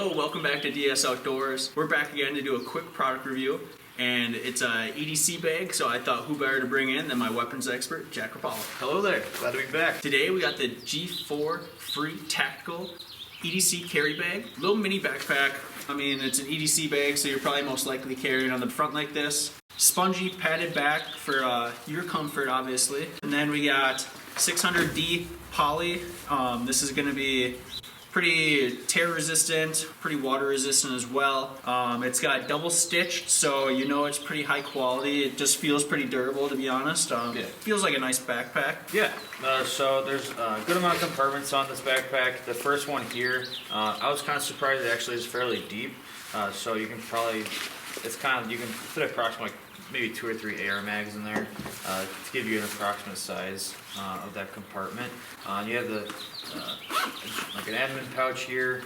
Hello, welcome back to DS Outdoors. We're back again to do a quick product review, and it's a EDC bag, so I thought who better to bring in than my weapons expert, Jack Rapala. Hello there, glad to be back. Today we got the G4Free Tactical EDC carry bag. Little mini backpack. I mean, it's an EDC bag, so you're probably most likely carrying on the front like this. Spongy padded back for your comfort, obviously. And then we got 600D poly. This is going to be pretty tear resistant, pretty water resistant as well. It's got double stitched, so you know it's pretty high quality. It just feels pretty durable, to be honest. Feels like a nice backpack. Yeah, so there's a good amount of compartments on this backpack. The first one here, I was kind of surprised it actually is fairly deep. So you can probably, you can fit approximately maybe 2 or 3 AR mags in there to give you an approximate size of that compartment. You have the like an admin pouch here,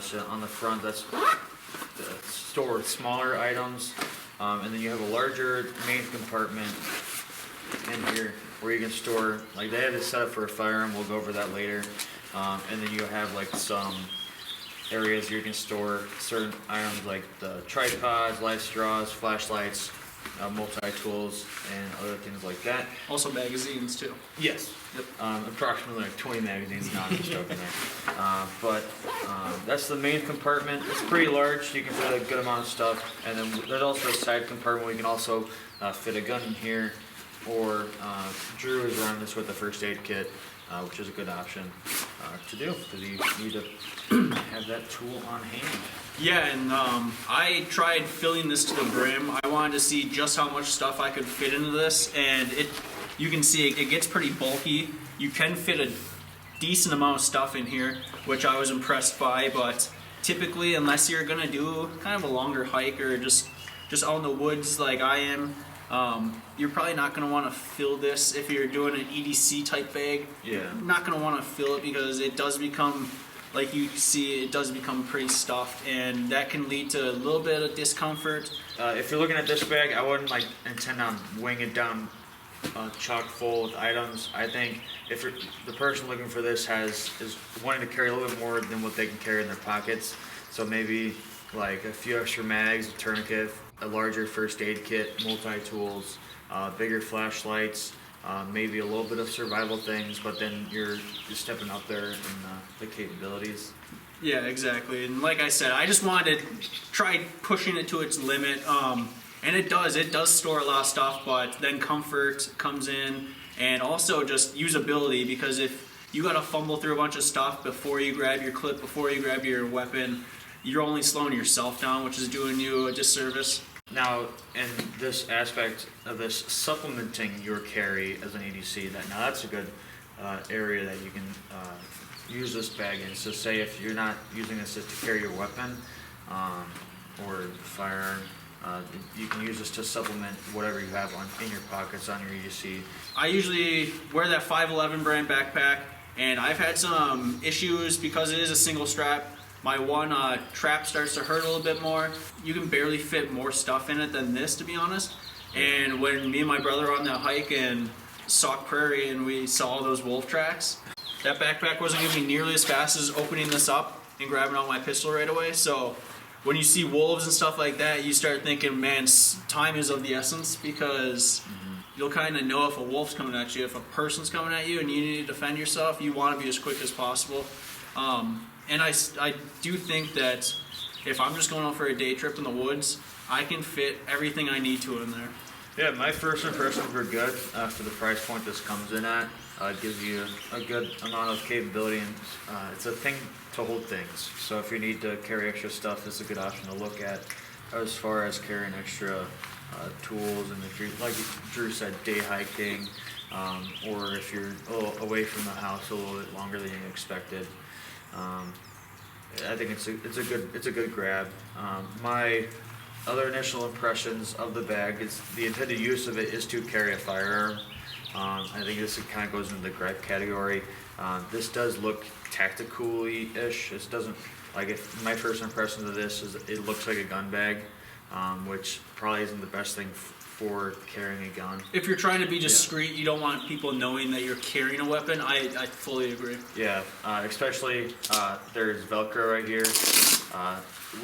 so on the front that's to store smaller items, and then you have a larger main compartment in here where you can store, like they have this set up for a firearm, we'll go over that later, and then you have like some areas you can store certain items like the tripods, light straws, flashlights, multi-tools, and other things like that. Also magazines too. Yes. Yep. Approximately like 20 magazines now, I'm just joking there. But that's the main compartment. It's pretty large. You can fit a good amount of stuff. And then there's also a side compartment where you can also fit a gun in here. Or Drew is running this with a first aid kit, which is a good option to do because you need to have that tool on hand. Yeah, and I tried filling this to the brim. I wanted to see just how much stuff I could fit into this, and you can see it gets pretty bulky. You can fit a decent amount of stuff in here, which I was impressed by, but typically, unless you're gonna do kind of a longer hike or just out in the woods like I am, you're probably not gonna wanna fill this if you're doing an EDC type bag. Yeah. You're not gonna wanna fill it because it does become, like you see, it does become pretty stuffed, and that can lead to a little bit of discomfort. If you're looking at this bag, I wouldn't intend on weighing it down chock full with items. I think if the person looking for this is wanting to carry a little bit more than what they can carry in their pockets, so maybe like a few extra mags, a tourniquet, a larger first aid kit, multi-tools, bigger flashlights, maybe a little bit of survival things, but then you're stepping up there in the capabilities. Yeah, exactly. And like I said, I just wanted to try pushing it to its limit. And it does store a lot of stuff, but then comfort comes in, and also just usability, because if you gotta fumble through a bunch of stuff before you grab your clip, before you grab your weapon, you're only slowing yourself down, which is doing you a disservice. Now, in this aspect of this supplementing your carry as an EDC, that's a good area that you can use this bag in. So say if you're not using this just to carry your weapon or firearm, you can use this to supplement whatever you have in your pockets on your EDC. I usually wear that 511 brand backpack, and I've had some issues because it is a single strap. My one trap starts to hurt a little bit more. You can barely fit more stuff in it than this, to be honest. And when me and my brother were on that hike in Sauk Prairie and we saw those wolf tracks, that backpack wasn't going to be nearly as fast as opening this up and grabbing out my pistol right away. So when you see wolves and stuff like that, you start thinking, man, time is of the essence, because you'll kind of know if a wolf's coming at you. If a person's coming at you and you need to defend yourself, you want to be as quick as possible. And I do think that if I'm just going out for a day trip in the woods, I can fit everything I need to in there. Yeah, my first impressions were good for the price point this comes in at. It gives you a good amount of capability, and it's a thing to hold things. So if you need to carry extra stuff, it's a good option to look at as far as carrying extra tools, and if you're, like Drew said, day hiking, or if you're a little away from the house a little bit longer than you expected. I think it's a good grab. My other initial impressions of the bag is the intended use of it is to carry a firearm. I think this kind of goes into the gripe category. This does look tactical-ish. It doesn't, like, if my first impression of this is it looks like a gun bag, which probably isn't the best thing for carrying a gun. If you're trying to be discreet, you don't want people knowing that you're carrying a weapon. I fully agree. Yeah, especially there's Velcro right here.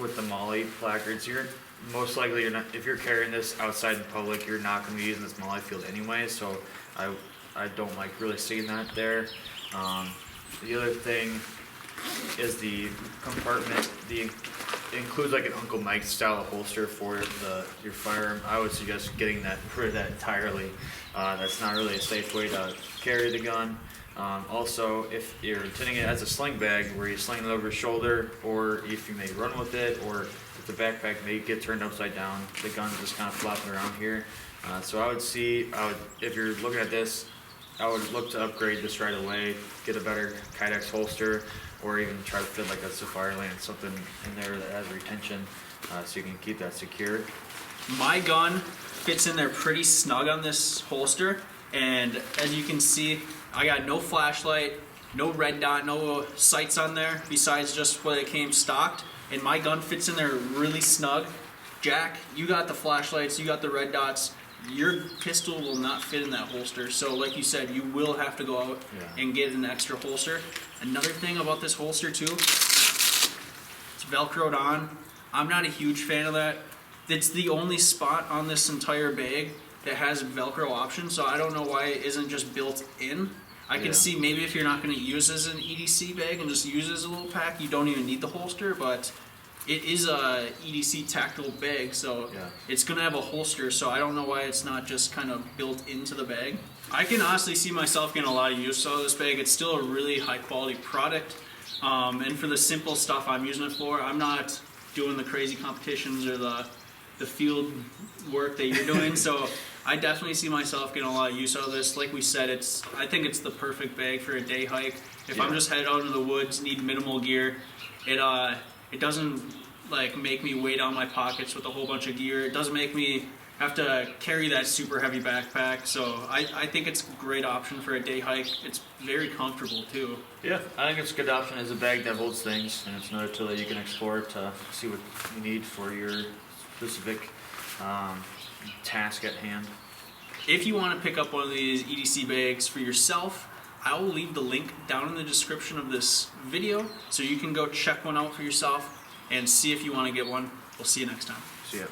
with the Molly placards, you're most likely you're not, if you're carrying this outside in public, you're not going to be using this Molly field anyway. So I don't like really seeing that there. The other thing is the compartment. It includes like an Uncle Mike style holster for your firearm. I would suggest getting rid of that entirely. That's not really a safe way to carry the gun. Also, if you're intending it as a sling bag where you sling it over your shoulder, or if you may run with it, or if the backpack may get turned upside down, the gun's just kind of flopping around here. So if you're looking at this, I would look to upgrade this right away, get a better Kydex holster, or even try to fit like a Safari Land, something in there that has retention, so you can keep that secure. My gun fits in there pretty snug on this holster, and as you can see, I got no flashlight, no red dot, no sights on there besides just what it came stocked, and my gun fits in there really snug. Jack, you got the flashlights, you got the red dots. Your pistol will not fit in that holster, so like you said, you will have to go out and get an extra holster. Another thing about this holster too, it's Velcroed on. I'm not a huge fan of that. It's the only spot on this entire bag that has Velcro option, so I don't know why it isn't just built in. I can see maybe if you're not going to use it as an EDC bag and just use it as a little pack, you don't even need the holster, but it is a EDC tactical bag, so it's going to have a holster, so I don't know why it's not just kind of built into the bag. I can honestly see myself getting a lot of use out of this bag. It's still a really high quality product, and for the simple stuff I'm using it for, I'm not doing the crazy competitions or the field work that you're doing, so I definitely see myself getting a lot of use out of this. Like we said, I think it's the perfect bag for a day hike. If I'm just headed out into the woods, need minimal gear, it doesn't like make me weigh down my pockets with a whole bunch of gear. It doesn't make me have to carry that super heavy backpack. So I think it's a great option for a day hike. It's very comfortable too. Yeah, I think it's a good option as a bag that holds things, and it's another tool that you can explore to see what you need for your specific task at hand. If you want to pick up one of these EDC bags for yourself, I will leave the link down in the description of this video so you can go check one out for yourself and see if you want to get one. We'll see you next time. See ya.